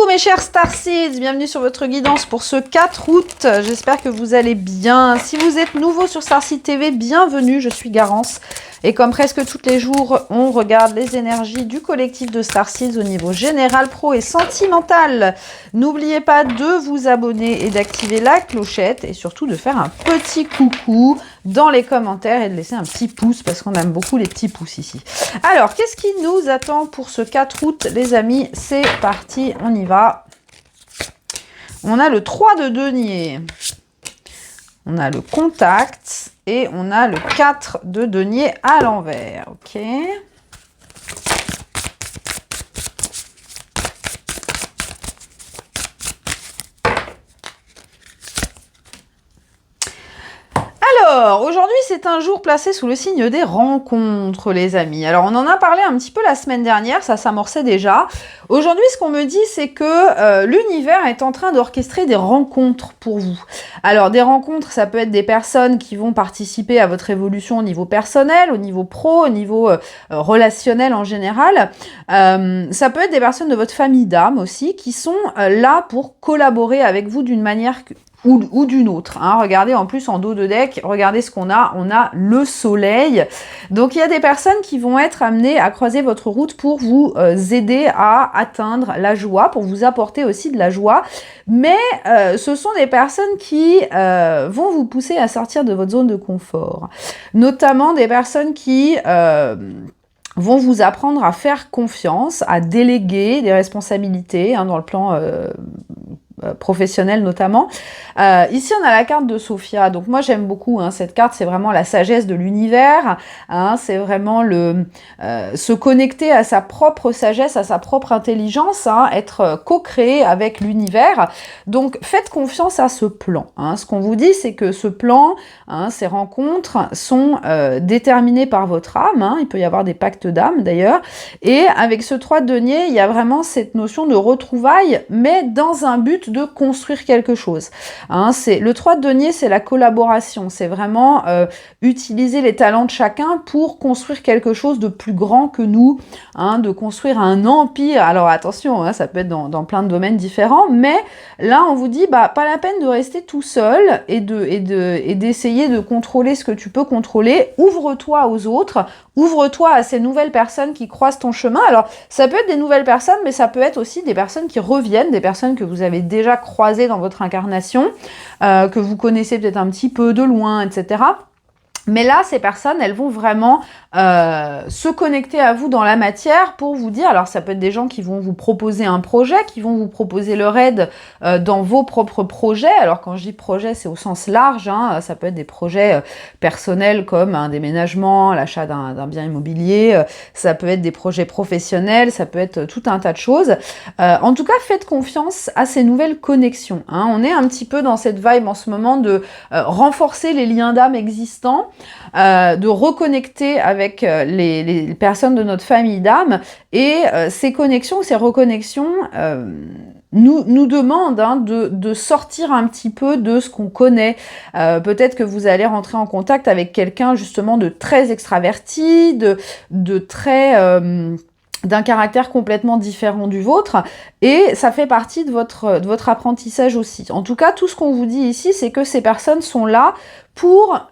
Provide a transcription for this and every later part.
Coucou mes chers Starseeds, bienvenue sur votre guidance pour ce 4 août. J'espère que vous allez bien. Si vous êtes nouveau sur Starseed TV, bienvenue, je suis Garance. Et comme presque tous les jours, on regarde les énergies du collectif de Starseeds au niveau général, pro et sentimental. N'oubliez pas de vous abonner et d'activer la clochette et surtout de faire un petit coucou dans les commentaires et de laisser un petit pouce parce qu'on aime beaucoup les petits pouces ici. Alors, qu'est-ce qui nous attend pour ce 4 août, les amis? C'est parti, on y va. On a le 3 de denier. On a le contact et on a le 4 de denier à l'envers. Ok. Alors, aujourd'hui, c'est un jour placé sous le signe des rencontres, les amis. Alors, on en a parlé un petit peu la semaine dernière, ça s'amorçait déjà. Aujourd'hui, ce qu'on me dit, c'est que l'univers est en train d'orchestrer des rencontres pour vous. Alors, des rencontres, ça peut être des personnes qui vont participer à votre évolution au niveau personnel, au niveau pro, au niveau relationnel en général. Ça peut être des personnes de votre famille d'âme aussi, qui sont là pour collaborer avec vous d'une manière ou d'une autre. Hein. Regardez en plus en dos de deck, regardez ce qu'on a. On a le soleil. Donc il y a des personnes qui vont être amenées à croiser votre route pour vous aider à atteindre la joie, pour vous apporter aussi de la joie. Mais ce sont des personnes qui vont vous pousser à sortir de votre zone de confort. Notamment des personnes qui vont vous apprendre à faire confiance, à déléguer des responsabilités hein, dans le plan professionnel notamment. Ici, on a la carte de Sophia. Donc, moi, j'aime beaucoup hein, cette carte. C'est vraiment la sagesse de l'univers. Hein, c'est vraiment se connecter à sa propre sagesse, à sa propre intelligence, hein, être co-créé avec l'univers. Donc, faites confiance à ce plan. Hein. Ce qu'on vous dit, c'est que ce plan, hein, ces rencontres sont déterminées par votre âme. Hein. Il peut y avoir des pactes d'âme, d'ailleurs. Et avec ce 3 de denier, il y a vraiment cette notion de retrouvailles, mais dans un but de construire quelque chose. Hein, le 3 de denier, c'est la collaboration. C'est vraiment utiliser les talents de chacun pour construire quelque chose de plus grand que nous, hein, de construire un empire. Alors attention, hein, ça peut être dans plein de domaines différents, mais là, on vous dit, bah, pas la peine de rester tout seul et d'essayer de contrôler ce que tu peux contrôler. Ouvre-toi aux autres, ouvre-toi à ces nouvelles personnes qui croisent ton chemin. Alors, ça peut être des nouvelles personnes, mais ça peut être aussi des personnes qui reviennent, des personnes que vous avez déjà croisées dans votre incarnation, que vous connaissez peut-être un petit peu de loin, etc. Mais là, ces personnes, elles vont vraiment se connecter à vous dans la matière pour vous dire, alors ça peut être des gens qui vont vous proposer un projet, qui vont vous proposer leur aide dans vos propres projets. Alors quand je dis projet, c'est au sens large, hein, ça peut être des projets personnels comme un déménagement, l'achat d'un bien immobilier, ça peut être des projets professionnels, ça peut être tout un tas de choses. En tout cas, faites confiance à ces nouvelles connexions. Hein. On est un petit peu dans cette vibe en ce moment de renforcer les liens d'âme existants, de reconnecter avec les personnes de notre famille d'âme et ces connexions, ces reconnexions nous demandent hein, de sortir un petit peu de ce qu'on connaît. Peut-être que vous allez rentrer en contact avec quelqu'un justement de très extraverti, de très d'un caractère complètement différent du vôtre, et ça fait partie de votre apprentissage aussi. En tout cas, tout ce qu'on vous dit ici, c'est que ces personnes sont là pour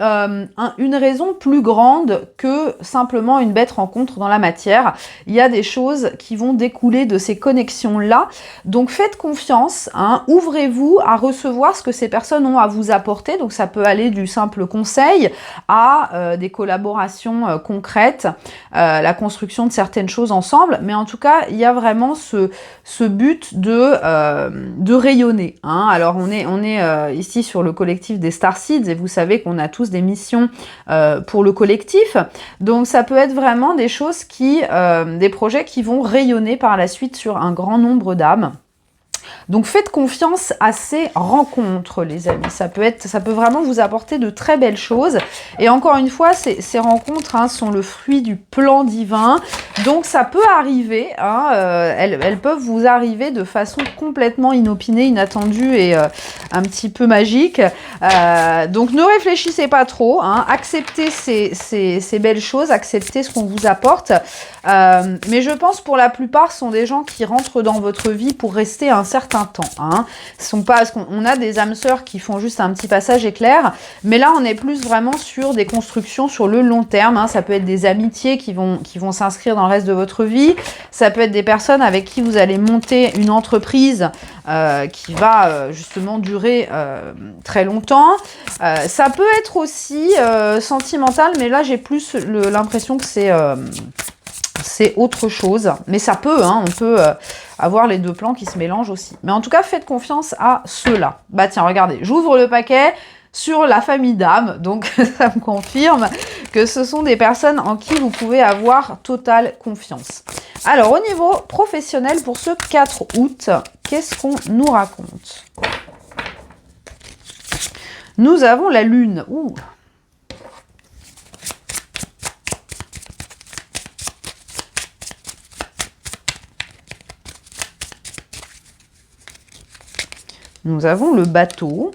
une raison plus grande que simplement une bête rencontre dans la matière. Il y a des choses qui vont découler de ces connexions-là. Donc faites confiance, hein, ouvrez-vous à recevoir ce que ces personnes ont à vous apporter. Donc ça peut aller du simple conseil à des collaborations concrètes, la construction de certaines choses ensemble. Mais en tout cas, il y a vraiment ce but de rayonner. Hein. Alors on est ici sur le collectif des Starseeds et vous savez qu'on a tous des missions pour le collectif. Donc ça peut être vraiment des choses des projets qui vont rayonner par la suite sur un grand nombre d'âmes. Donc faites confiance à ces rencontres, les amis. Ça peut vraiment vous apporter de très belles choses. Et encore une fois, ces rencontres hein, sont le fruit du plan divin. Donc ça peut arriver, hein, elles peuvent vous arriver de façon complètement inopinée, inattendue et un petit peu magique. Donc ne réfléchissez pas trop, hein, acceptez ces belles choses, acceptez ce qu'on vous apporte. Mais je pense pour la plupart, ce sont des gens qui rentrent dans votre vie pour rester un certain temps. Hein. Ce sont pas, parce qu'on a des âmes sœurs qui font juste un petit passage éclair, mais là on est plus vraiment sur des constructions sur le long terme. Hein. Ça peut être des amitiés qui vont s'inscrire dans le reste de votre vie. Ça peut être des personnes avec qui vous allez monter une entreprise qui va justement durer très longtemps. Ça peut être aussi sentimental, mais là j'ai plus l'impression que c'est autre chose. Mais ça peut, hein, on peut avoir les deux plans qui se mélangent aussi. Mais en tout cas, faites confiance à ceux-là. Bah tiens, regardez, j'ouvre le paquet sur la famille d'âmes, donc ça me confirme que ce sont des personnes en qui vous pouvez avoir totale confiance. Alors, au niveau professionnel, pour ce 4 août, qu'est-ce qu'on nous raconte? Nous avons la lune. Ouh. Nous avons le bateau.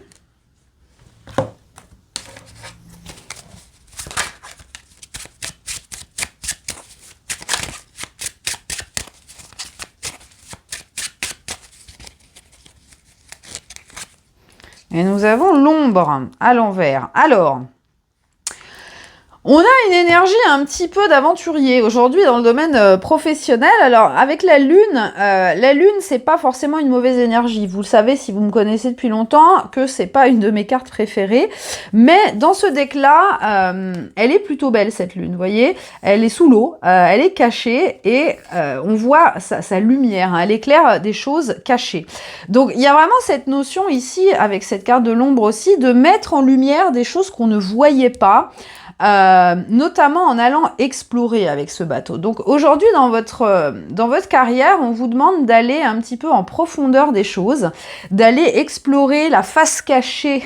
Et nous avons l'ombre à l'envers. Alors, on a une énergie un petit peu d'aventurier aujourd'hui dans le domaine professionnel. Alors, avec la lune, c'est pas forcément une mauvaise énergie. Vous le savez, si vous me connaissez depuis longtemps, que c'est pas une de mes cartes préférées. Mais dans ce deck-là, elle est plutôt belle, cette lune, vous voyez. Elle est sous l'eau, elle est cachée et on voit sa lumière. Hein, elle éclaire des choses cachées. Donc, il y a vraiment cette notion ici, avec cette carte de l'ombre aussi, de mettre en lumière des choses qu'on ne voyait pas. Notamment en allant explorer avec ce bateau. Donc aujourd'hui dans votre carrière, on vous demande d'aller un petit peu en profondeur des choses, d'aller explorer la face cachée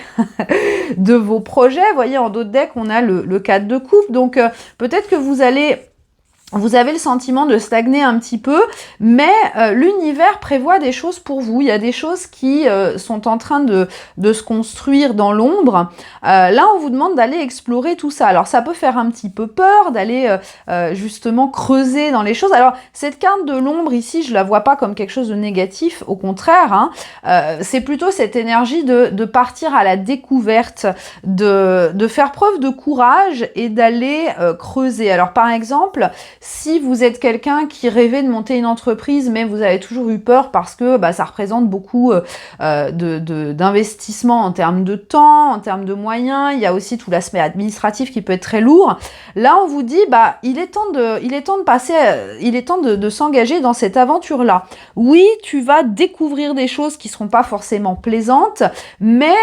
de vos projets. Vous voyez, en d'autres decks, on a le 4 de coupe, donc peut-être que vous avez le sentiment de stagner un petit peu, mais l'univers prévoit des choses pour vous. Il y a des choses qui sont en train de se construire dans l'ombre. Là, on vous demande d'aller explorer tout ça. Alors, ça peut faire un petit peu peur d'aller justement creuser dans les choses. Alors, cette carte de l'ombre ici, je la vois pas comme quelque chose de négatif. Au contraire, hein, c'est plutôt cette énergie de partir à la découverte, de faire preuve de courage et d'aller creuser. Alors, par exemple, si vous êtes quelqu'un qui rêvait de monter une entreprise, mais vous avez toujours eu peur parce que ça représente beaucoup d'investissement en termes de temps, en termes de moyens, il y a aussi tout l'aspect administratif qui peut être très lourd. Là, on vous dit, il est temps de s'engager dans cette aventure-là. Oui, tu vas découvrir des choses qui seront pas forcément plaisantes, mais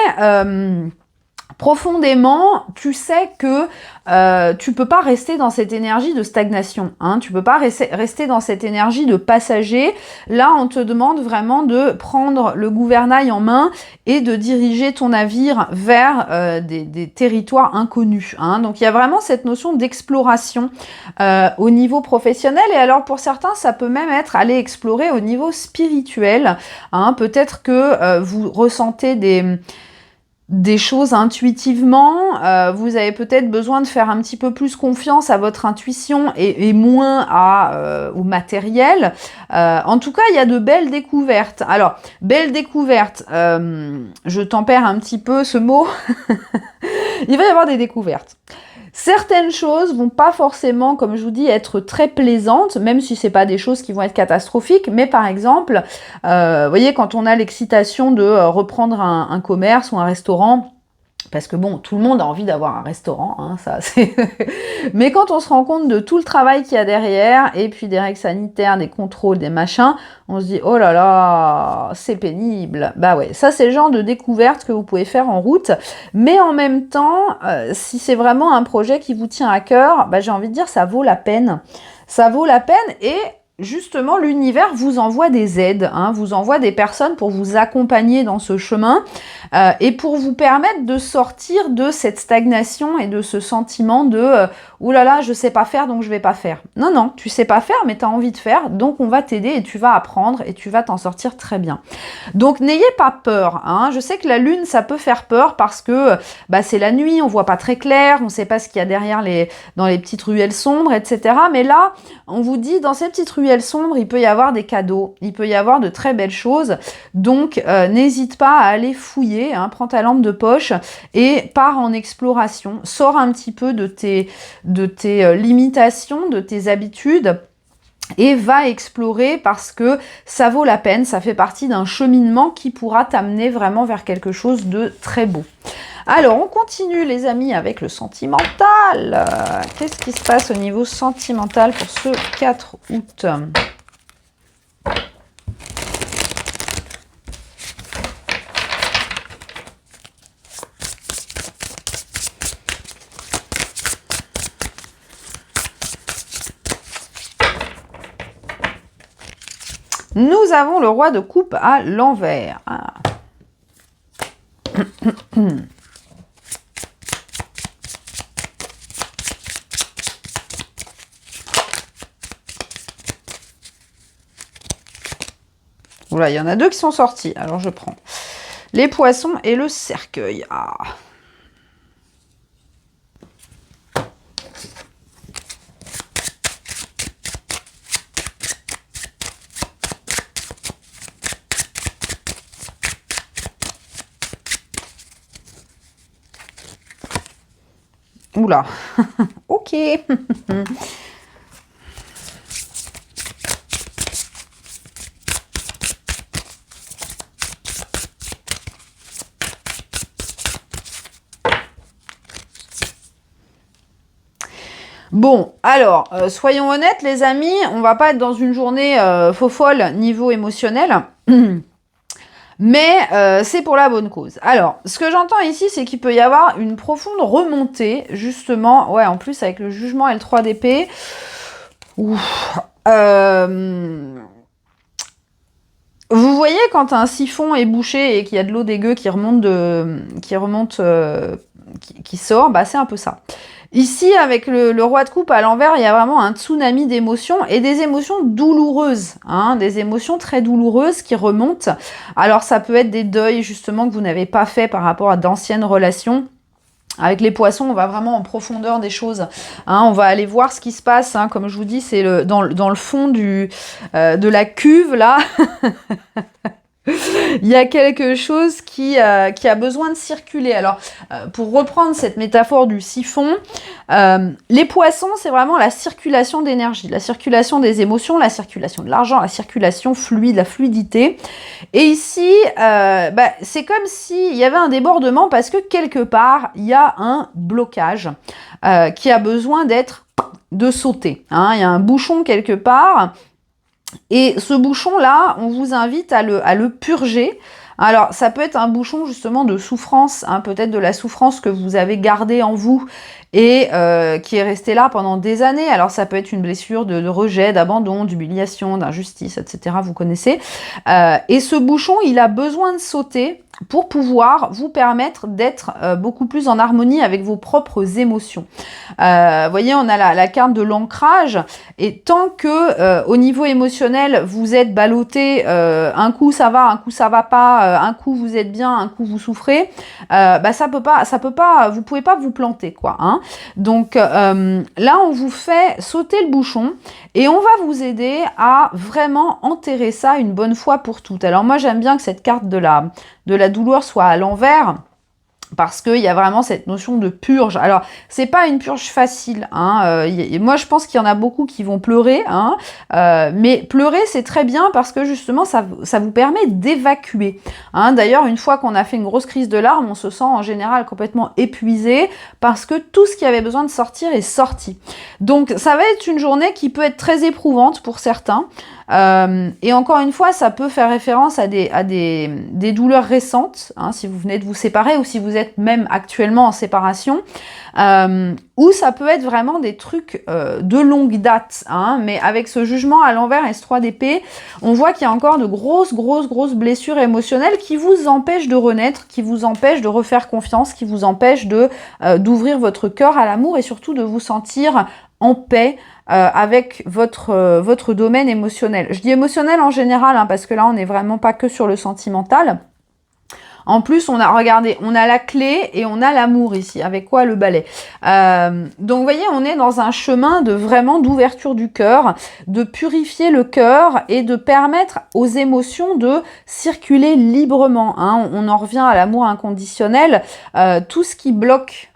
profondément, tu sais que tu peux pas rester dans cette énergie de stagnation. Hein, tu peux pas rester dans cette énergie de passager. Là, on te demande vraiment de prendre le gouvernail en main et de diriger ton navire vers des territoires inconnus. Hein. Donc, il y a vraiment cette notion d'exploration au niveau professionnel. Et alors, pour certains, ça peut même être aller explorer au niveau spirituel. Hein. Peut-être que vous ressentez des choses intuitivement, vous avez peut-être besoin de faire un petit peu plus confiance à votre intuition et moins au matériel. En tout cas, il y a de belles découvertes. Alors, belles découvertes, je tempère un petit peu ce mot. Il va y avoir des découvertes. Certaines choses vont pas forcément, comme je vous dis, être très plaisantes, même si c'est pas des choses qui vont être catastrophiques, mais par exemple, vous voyez, quand on a l'excitation de reprendre un commerce ou un restaurant, parce que bon, tout le monde a envie d'avoir un restaurant, hein, ça c'est... Mais quand on se rend compte de tout le travail qu'il y a derrière, et puis des règles sanitaires, des contrôles, des machins, on se dit, oh là là, c'est pénible. Bah ouais, ça c'est le genre de découverte que vous pouvez faire en route, mais en même temps, si c'est vraiment un projet qui vous tient à cœur, j'ai envie de dire, ça vaut la peine. Ça vaut la peine et justement, l'univers vous envoie des aides, hein, vous envoie des personnes pour vous accompagner dans ce chemin et pour vous permettre de sortir de cette stagnation et de ce sentiment de ouh là là, je sais pas faire donc je vais pas faire. Non, non, tu sais pas faire mais tu as envie de faire, donc on va t'aider et tu vas apprendre et tu vas t'en sortir très bien. Donc n'ayez pas peur, hein. Je sais que la lune ça peut faire peur parce que c'est la nuit, on voit pas très clair, on sait pas ce qu'il y a derrière dans les petites ruelles sombres, etc. Mais là, on vous dit, dans ces petites ruelles sombres, il peut y avoir des cadeaux, il peut y avoir de très belles choses. Donc, n'hésite pas à aller fouiller, hein, prends ta lampe de poche et pars en exploration. Sors un petit peu de tes limitations, de tes habitudes et va explorer parce que ça vaut la peine, ça fait partie d'un cheminement qui pourra t'amener vraiment vers quelque chose de très beau. Alors, on continue les amis avec le sentimental. Qu'est-ce qui se passe au niveau sentimental pour ce 4 août ? Nous avons le roi de coupe à l'envers. Ah. Voilà, il y en a deux qui sont sortis. Alors, je prends les poissons et le cercueil. Ah. Oula. Ok. Bon, alors, soyons honnêtes les amis, on va pas être dans une journée faux folle niveau émotionnel, mais c'est pour la bonne cause. Alors, ce que j'entends ici, c'est qu'il peut y avoir une profonde remontée, justement, ouais, en plus avec le jugement et le 3 d'épée. Vous voyez quand un siphon est bouché et qu'il y a de l'eau dégueu qui sort, bah c'est un peu ça. Ici, avec le roi de coupe à l'envers, il y a vraiment un tsunami d'émotions et des émotions douloureuses, hein, des émotions très douloureuses qui remontent. Alors, ça peut être des deuils, justement, que vous n'avez pas fait par rapport à d'anciennes relations. Avec les poissons, on va vraiment en profondeur des choses. Hein, on va aller voir ce qui se passe. Hein, comme je vous dis, c'est dans le fond de la cuve, là. Il y a quelque chose qui a besoin de circuler. Alors, pour reprendre cette métaphore du siphon, les poissons, c'est vraiment la circulation d'énergie, la circulation des émotions, la circulation de l'argent, la circulation fluide, la fluidité. Et ici, c'est comme s'il y avait un débordement parce que quelque part, il y a un blocage qui a besoin de sauter. Hein. Il y a un bouchon quelque part. Et ce bouchon-là, on vous invite à le purger. Alors, ça peut être un bouchon justement de souffrance, hein, peut-être de la souffrance que vous avez gardée en vous et qui est restée là pendant des années. Alors, ça peut être une blessure de rejet, d'abandon, d'humiliation, d'injustice, etc. Vous connaissez. Et ce bouchon, il a besoin de sauter pour pouvoir vous permettre d'être beaucoup plus en harmonie avec vos propres émotions. Vous voyez, on a la carte de l'ancrage, et tant que au niveau émotionnel, vous êtes ballotté, un coup ça va pas, un coup vous êtes bien, un coup vous souffrez, ça peut pas, vous pouvez pas vous planter, quoi. Hein. Donc là, on vous fait sauter le bouchon, et on va vous aider à vraiment enterrer ça une bonne fois pour toutes. Alors moi, j'aime bien que cette carte de la douleur soit à l'envers, parce qu'il y a vraiment cette notion de purge. Alors, c'est pas une purge facile. Hein. Moi, je pense qu'il y en a beaucoup qui vont pleurer. Hein. Mais pleurer, c'est très bien parce que justement, ça vous permet d'évacuer. Hein. D'ailleurs, une fois qu'on a fait une grosse crise de larmes, on se sent en général complètement épuisé parce que tout ce qui avait besoin de sortir est sorti. Donc, ça va être une journée qui peut être très éprouvante pour certains. Et encore une fois, ça peut faire référence à des douleurs récentes, hein, si vous venez de vous séparer ou si vous êtes même actuellement en séparation, ou ça peut être vraiment des trucs de longue date, hein, mais avec ce jugement à l'envers et ce 3 d'épée, on voit qu'il y a encore de grosses blessures émotionnelles qui vous empêchent de renaître, qui vous empêchent de refaire confiance, qui vous empêchent d'ouvrir votre cœur à l'amour et surtout de vous sentir en paix avec votre domaine émotionnel. Je dis émotionnel en général, hein, parce que là, on n'est vraiment pas que sur le sentimental. En plus, regardez, on a la clé et on a l'amour ici. Avec quoi? Le balai. Donc, vous voyez, on est dans un chemin d'ouverture du cœur, de purifier le cœur et de permettre aux émotions de circuler librement, hein. On en revient à l'amour inconditionnel. Tout ce qui bloque,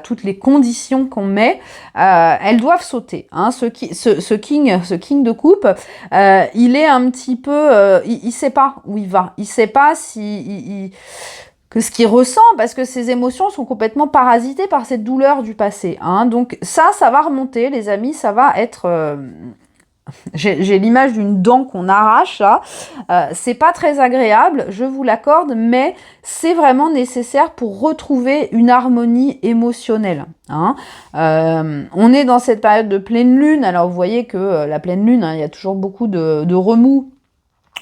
toutes les conditions qu'on met, elles doivent sauter, hein. Ce king de coupe, il est un petit peu, il sait pas où il va, il sait pas que ce qu'il ressent, parce que ses émotions sont complètement parasitées par cette douleur du passé, hein. Donc ça va remonter, les amis, ça va être j'ai l'image d'une dent qu'on arrache là. C'est pas très agréable, je vous l'accorde, mais c'est vraiment nécessaire pour retrouver une harmonie émotionnelle, hein. On est dans cette période de pleine lune. Alors vous voyez que la pleine lune, hein, il y a toujours beaucoup de remous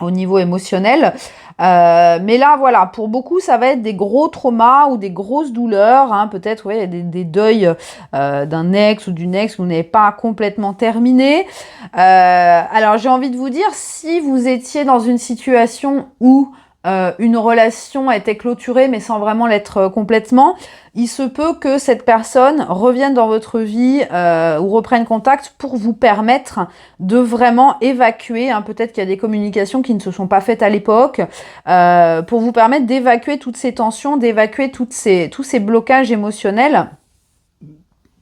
au niveau émotionnel. Mais là, voilà, pour beaucoup, ça va être des gros traumas ou des grosses douleurs, hein, peut-être des deuils d'un ex ou d'une ex que vous n'avez pas complètement terminé. Alors, j'ai envie de vous dire, si vous étiez dans une situation où une relation était clôturée, mais sans vraiment l'être complètement, il se peut que cette personne revienne dans votre vie ou reprenne contact pour vous permettre de vraiment évacuer, hein, peut-être qu'il y a des communications qui ne se sont pas faites à l'époque, pour vous permettre d'évacuer toutes ces tensions, d'évacuer tous ces blocages émotionnels.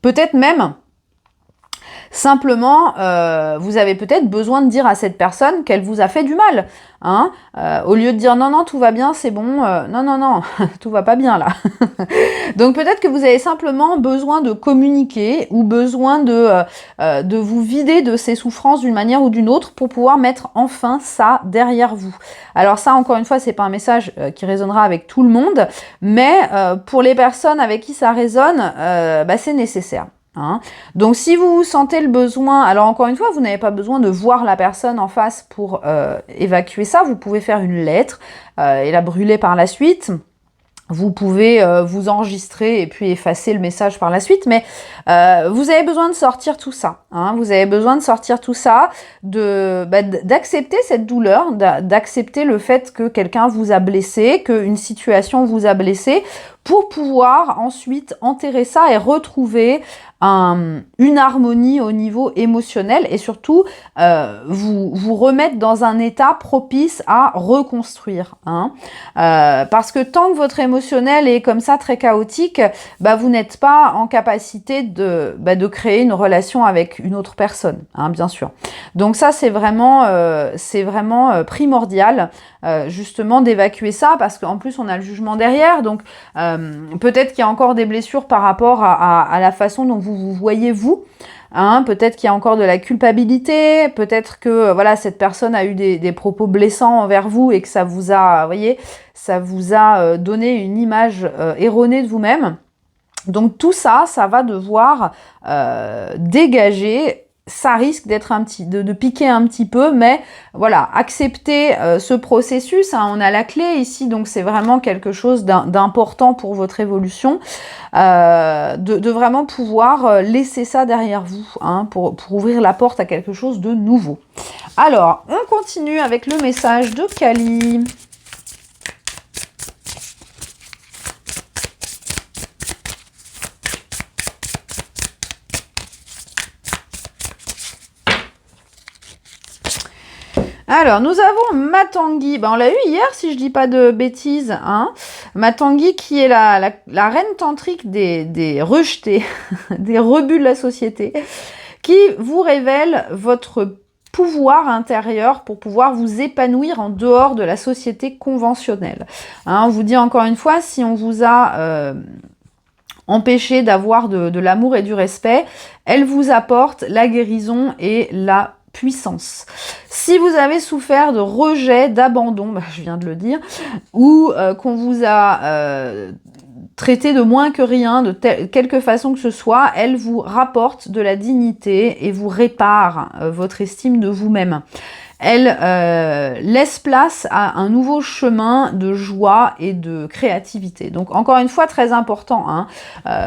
Peut-être même, simplement, vous avez peut-être besoin de dire à cette personne qu'elle vous a fait du mal, hein, au lieu de dire non, tout va bien, c'est bon, non, tout va pas bien là. Donc peut-être que vous avez simplement besoin de communiquer ou besoin de vous vider de ces souffrances d'une manière ou d'une autre pour pouvoir mettre enfin ça derrière vous. Alors ça, encore une fois, c'est pas un message qui résonnera avec tout le monde, mais pour les personnes avec qui ça résonne, c'est nécessaire. Hein. Donc si vous sentez le besoin, alors encore une fois, vous n'avez pas besoin de voir la personne en face pour évacuer ça, vous pouvez faire une lettre et la brûler par la suite. Vous pouvez vous enregistrer et puis effacer le message par la suite, mais vous avez besoin de sortir tout ça, hein. Vous avez besoin de sortir tout ça, d'accepter cette douleur, d'accepter le fait que quelqu'un vous a blessé, qu'une situation vous a blessé, pour pouvoir ensuite enterrer ça et retrouver une harmonie au niveau émotionnel et surtout vous remettre dans un état propice à reconstruire, hein. Parce que tant que votre émotionnel est comme ça très chaotique, vous n'êtes pas en capacité de créer une relation avec une autre personne, hein, bien sûr. Donc ça c'est vraiment primordial justement d'évacuer ça, parce qu'en plus on a le jugement derrière, donc peut-être qu'il y a encore des blessures par rapport à la façon dont vous voyez vous, hein, peut-être qu'il y a encore de la culpabilité, peut-être que cette personne a eu des propos blessants envers vous et que ça vous a, donné une image erronée de vous-même. Donc tout ça, ça va devoir dégager. Ça risque d'être de piquer un petit peu, mais voilà, accepter ce processus, hein, on a la clé ici, donc c'est vraiment quelque chose d'important pour votre évolution, de vraiment pouvoir laisser ça derrière vous, hein, pour ouvrir la porte à quelque chose de nouveau. Alors, on continue avec le message de Kali. Alors, nous avons Matangi. On l'a eu hier, si je dis pas de bêtises, hein. Matangi qui est la reine tantrique des rejetés, des rebuts de la société, qui vous révèle votre pouvoir intérieur pour pouvoir vous épanouir en dehors de la société conventionnelle. Hein, on vous dit encore une fois, si on vous a empêché d'avoir de l'amour et du respect, elle vous apporte la guérison et la puissance. Si vous avez souffert de rejet, d'abandon, bah, je viens de le dire, ou qu'on vous a traité de moins que rien, de quelque façon que ce soit, elle vous rapporte de la dignité et vous répare votre estime de vous-même. Elle laisse place à un nouveau chemin de joie et de créativité. Donc encore une fois, très important, hein.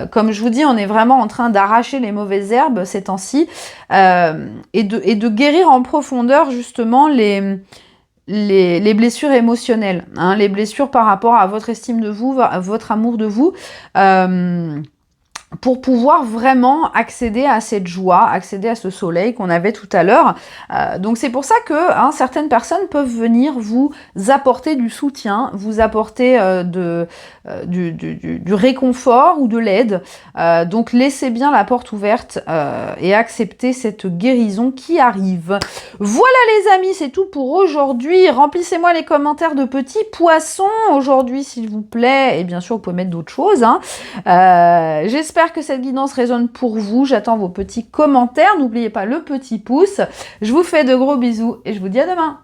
Comme je vous dis, on est vraiment en train d'arracher les mauvaises herbes ces temps-ci et de guérir en profondeur justement les blessures émotionnelles, hein, les blessures par rapport à votre estime de vous, à votre amour de vous. Pour pouvoir vraiment accéder à cette joie, accéder à ce soleil qu'on avait tout à l'heure. Donc c'est pour ça que certaines personnes peuvent venir vous apporter du soutien, vous apporter du réconfort ou de l'aide. Donc laissez bien la porte ouverte et acceptez cette guérison qui arrive. Voilà les amis, c'est tout pour aujourd'hui. Remplissez-moi les commentaires de petits poissons aujourd'hui s'il vous plaît. Et bien sûr vous pouvez mettre d'autres choses. J'espère que cette guidance résonne pour vous. J'attends vos petits commentaires. N'oubliez pas le petit pouce. Je vous fais de gros bisous et je vous dis à demain.